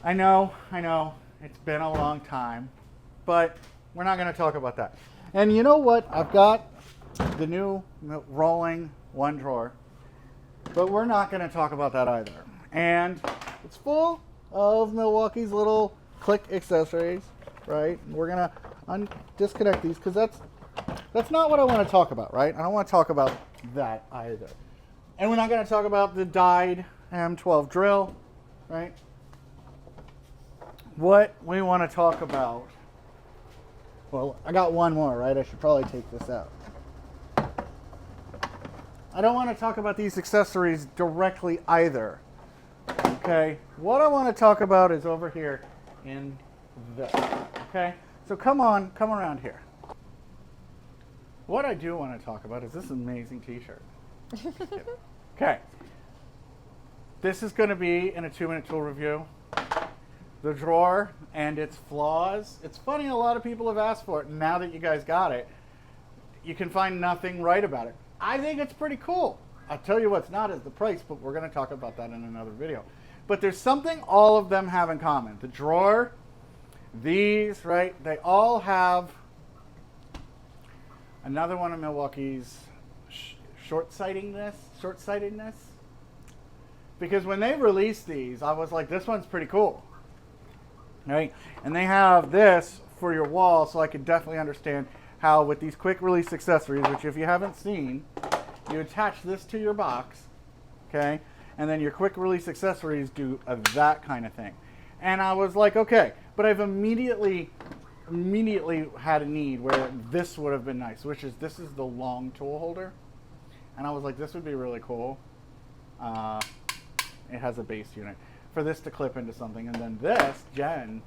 I know, it's been a long time, but we're not going to talk about that. And you know what? I've got the new rolling one drawer, but we're not going to talk about that either. And it's full of Milwaukee's little click accessories, right? We're going to disconnect these because that's not what I want to talk about, right? I don't want to talk about that either. And we're not going to talk about the dyed M12 drill, right? What we want to talk about, well, I got one more, right? I should probably take this out. I don't want to talk about these accessories directly either, okay? What I want to talk about is over here in this, okay? So come around here. What I do want to talk about is this amazing t-shirt. Okay. This is going to be in a 2-minute tool review. The drawer and its flaws. It's funny, a lot of people have asked for it, and now that you guys got it, you can find nothing right about it. I think it's pretty cool. I'll tell you what's not is the price, but we're going to talk about that in another video. But there's something all of them have in common. The drawer, these, right, they all have another one of Milwaukee's short-sightedness. Because when they released these, I was like, this one's pretty cool. Right? And they have this for your wall, so I could definitely understand how with these quick release accessories, which if you haven't seen, you attach this to your box, okay? And then your quick release accessories do that kind of thing. And I was like, okay, but I've immediately had a need where this would have been nice, which is this is the long tool holder. And I was like, this would be really cool. It has a base unit for this to clip into something. And then this, Jen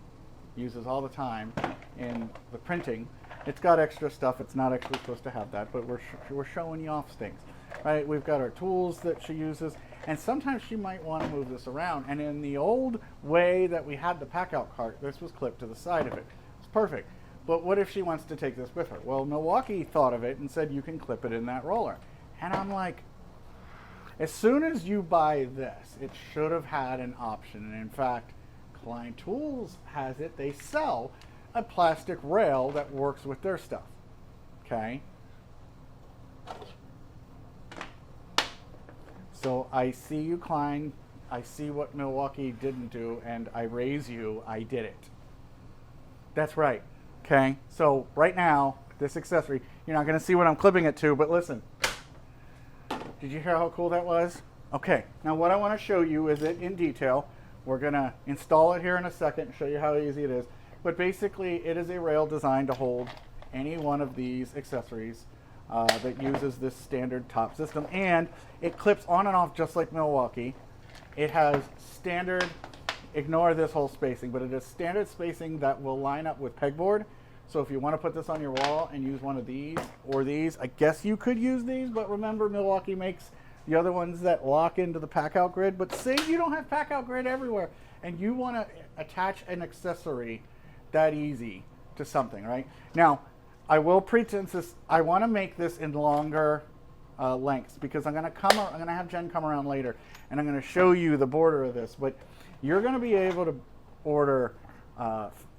uses all the time in the printing. It's got extra stuff. It's not actually supposed to have that, but we're showing you off things, right? We've got our tools that she uses, and sometimes she might want to move this around. And in the old way that we had the PACKOUT cart, this was clipped to the side of it. It's perfect. But what if she wants to take this with her? Well, Milwaukee thought of it and said you can clip it in that roller. And I'm like, as soon as you buy this, it should have had an option. And in fact, Klein Tools has it. They sell a plastic rail that works with their stuff. Okay? So I see you, Klein. I see what Milwaukee didn't do, and I raise you, I did it. That's right. Okay? So right now, this accessory, you're not going to see what I'm clipping it to, but listen. Did you hear how cool that was? Okay, now what I want to show you is it in detail. We're going to install it here in a second and show you how easy it is. But basically, it is a rail designed to hold any one of these accessories that uses this standard top system. And it clips on and off just like Milwaukee. It has standard, ignore this whole spacing, but it is standard spacing that will line up with pegboard. So if you want to put this on your wall and use one of these or these, I guess you could use these, but remember Milwaukee makes the other ones that lock into the PACKOUT grid. But say you don't have PACKOUT grid everywhere and you want to attach an accessory that easy to something, right? Now, I will pretense this, I want to make this in longer lengths because I'm going to have Jen come around later and I'm going to show you the border of this, but you're going to be able to order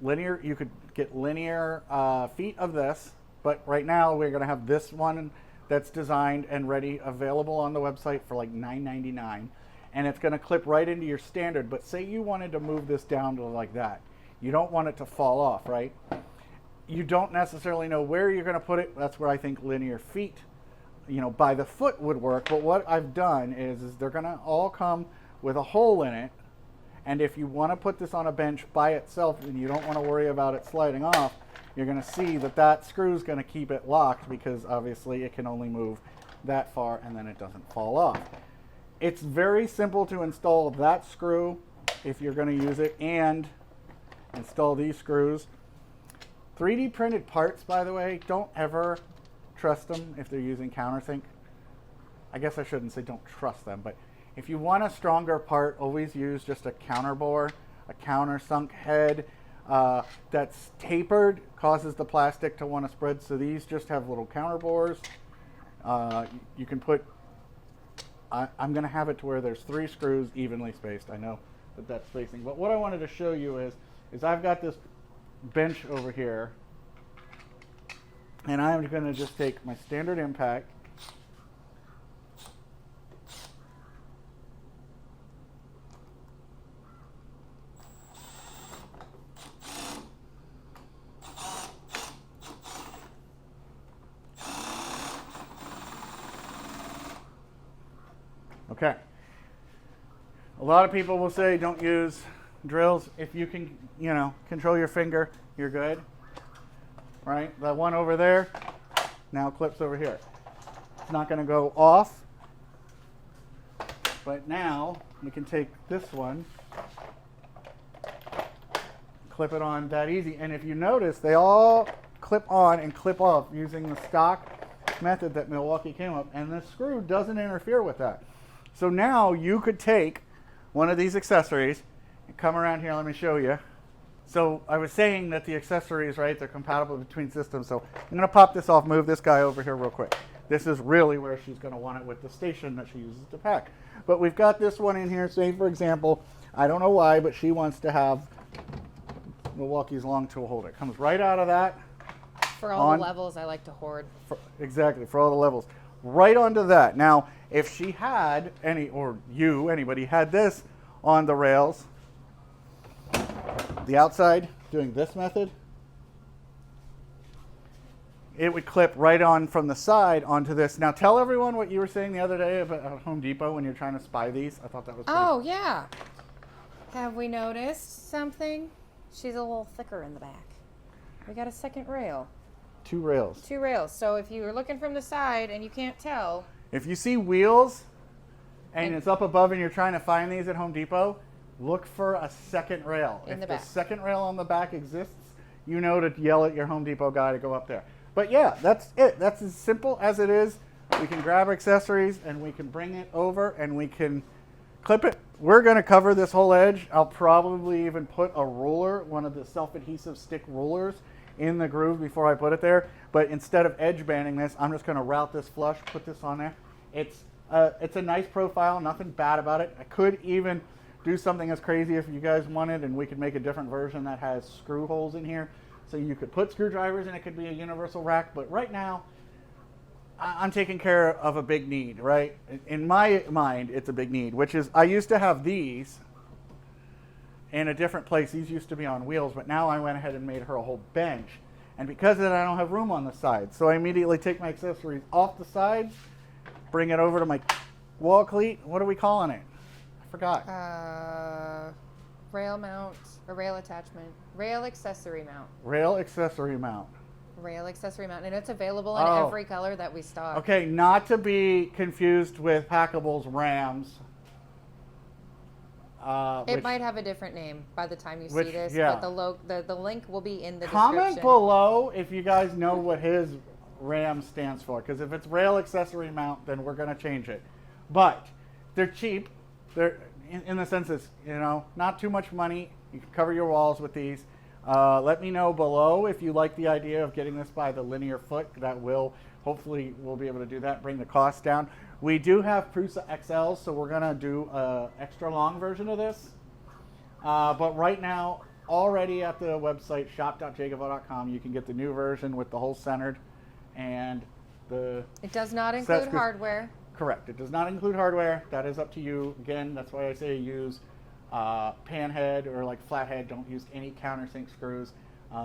linear, you could get linear feet of this, but right now we're going to have this one that's designed and ready, available on the website for like $9.99, and it's going to clip right into your standard. But say you wanted to move this down to like that, you don't want it to fall off, right? You don't necessarily know where you're going to put it. That's where I think linear feet, you know, by the foot would work. But what I've done is they're going to all come with a hole in it. And if you want to put this on a bench by itself and you don't want to worry about it sliding off, you're going to see that that screw is going to keep it locked because obviously it can only move that far and then it doesn't fall off. It's very simple to install that screw if you're going to use it and install these screws. 3D printed parts, by the way, don't ever trust them if they're using countersink. I guess I shouldn't say don't trust them, but if you want a stronger part, always use just a counter bore, a countersunk head that's tapered, causes the plastic to want to spread. So these just have little counter bores. You can put, I'm going to have it to where there's 3 screws evenly spaced. I know that spacing. But what I wanted to show you is I've got this bench over here, and I'm going to just take my standard impact, okay. A lot of people will say don't use drills. If you can, you know, control your finger, you're good. Right? The one over there now clips over here. It's not going to go off. But now you can take this one, clip it on that easy. And if you notice, they all clip on and clip off using the stock method that Milwaukee came up, and the screw doesn't interfere with that. So now you could take one of these accessories and come around here. Let me show you. So I was saying that the accessories, right, they're compatible between systems. So I'm going to pop this off, move this guy over here real quick. This is really where she's going to want it with the station that she uses to pack. But we've got this one in here. Say, for example, I don't know why, but she wants to have Milwaukee's long tool holder. It comes right out of that. For all the levels I like to hoard. Exactly, for all the levels. Right onto that. Now, if she had anybody had this on the rails, the outside, doing this method, it would clip right on from the side onto this. Now, tell everyone what you were saying the other day about Home Depot when you're trying to spy these. I thought that was pretty Oh, yeah. Have we noticed something? She's a little thicker in the back. We got a second rail. 2 rails. 2 rails. So if you're looking from the side and you can't tell. If you see wheels and it's up above and you're trying to find these at Home Depot, look for a second rail. In the if back. the second rail on the back exists, you know to yell at your Home Depot guy to go up there. But yeah, that's it. That's as simple as it is. We can grab accessories and we can bring it over and we can clip it. We're going to cover this whole edge. I'll probably even put a ruler, one of the self-adhesive stick rulers, in the groove before I put it there. But instead of edge banding this, I'm just going to route this flush, put this on there. It's a nice profile, nothing bad about it. I could even do something as crazy if you guys wanted, and we could make a different version that has screw holes in here. So you could put screwdrivers and it could be a universal rack. But right now, I'm taking care of a big need, right? In my mind, it's a big need, which is I used to have these in a different place. These used to be on wheels, but now I went ahead and made her a whole bench. And because of that, I don't have room on the sides. So I immediately take my accessories off the sides, bring it over to my wall cleat. What are we calling it? I forgot. Rail mount, or rail attachment. Rail accessory mount. Rail accessory mount. Rail accessory mount. And it's available in every color that we stock. Okay, not to be confused with Packable's Rams. It might have a different name by the time you see this, yeah. but the link will be in the Comment description. below if you guys know what his RAM stands for, because if it's rail accessory mount, then we're going to change it. But they're cheap. They're in the sense it's, you know, not too much money. You can cover your walls with these. Let me know below if you like the idea of getting this by the linear foot. That will, hopefully we'll be able to do that, bring the cost down. We do have Prusa XLs, so we're going to do an extra long version of this. But right now, already at the website, shop.jakeofall.com, you can get the new version with the whole centered and the... It does not include hardware. Correct. It does not include hardware. That is up to you. Again, that's why I say use pan head or like flat head. Don't use any countersink screws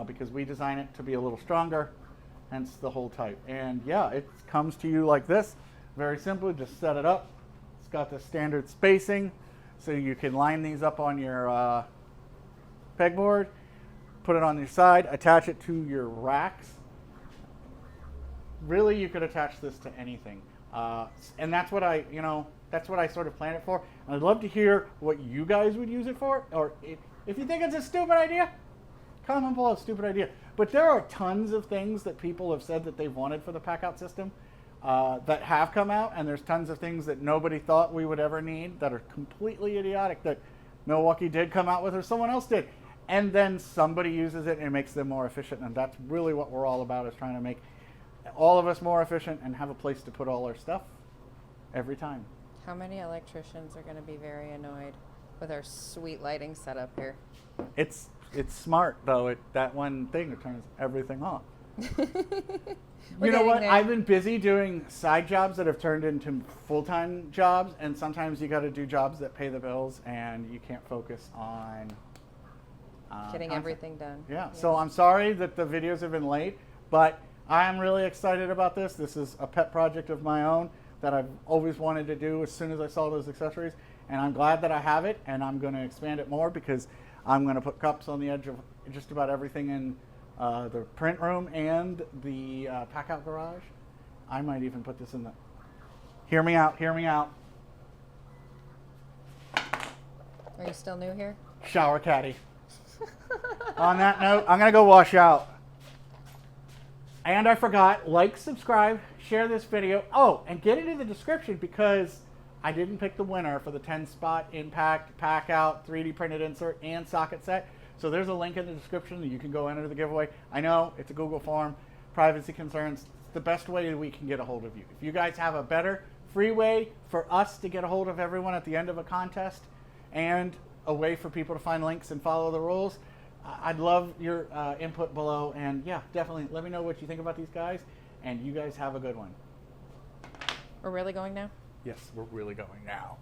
because we design it to be a little stronger, hence the whole type. And yeah, it comes to you like this. Very simply, just set it up. It's got the standard spacing, so you can line these up on your pegboard, put it on your side, attach it to your racks. Really, you could attach this to anything. And that's what I sort of planned it for. And I'd love to hear what you guys would use it for, or if you think it's a stupid idea, comment below, stupid idea. But there are tons of things that people have said that they've wanted for the PACKOUT system that have come out, and there's tons of things that nobody thought we would ever need that are completely idiotic that Milwaukee did come out with or someone else did. And then somebody uses it and it makes them more efficient, and that's really what we're all about, is trying to make all of us more efficient and have a place to put all our stuff every time. How many electricians are going to be very annoyed with our sweet lighting setup here. It's smart though. That one thing, it turns everything off. You know what? There. I've been busy doing side jobs that have turned into full-time jobs, and sometimes you got to do jobs that pay the bills, and you can't focus on getting content. everything done. Yeah. So I'm sorry that the videos have been late, but I am really excited about this. This is a pet project of my own that I've always wanted to do as soon as I saw those accessories, and I'm glad that I have it, and I'm going to expand it more because I'm going to put cups on the edge of just about everything in the print room and the pack-out garage. I might even put this in the... Hear me out, hear me out. Are you still new here? Shower caddy. On that note, I'm going to go wash out. And I forgot, like, subscribe, share this video. Oh, and get it in the description because I didn't pick the winner for the 10-spot impact, pack-out, 3D printed insert, and socket set. So there's a link in the description that you can go enter the giveaway. I know it's a Google form, privacy concerns. It's the best way that we can get a hold of you. If you guys have a better free way for us to get a hold of everyone at the end of a contest and a way for people to find links and follow the rules, I'd love your input below. And yeah, definitely let me know what you think about these guys. And you guys have a good one. We're really going now? Yes, we're really going now.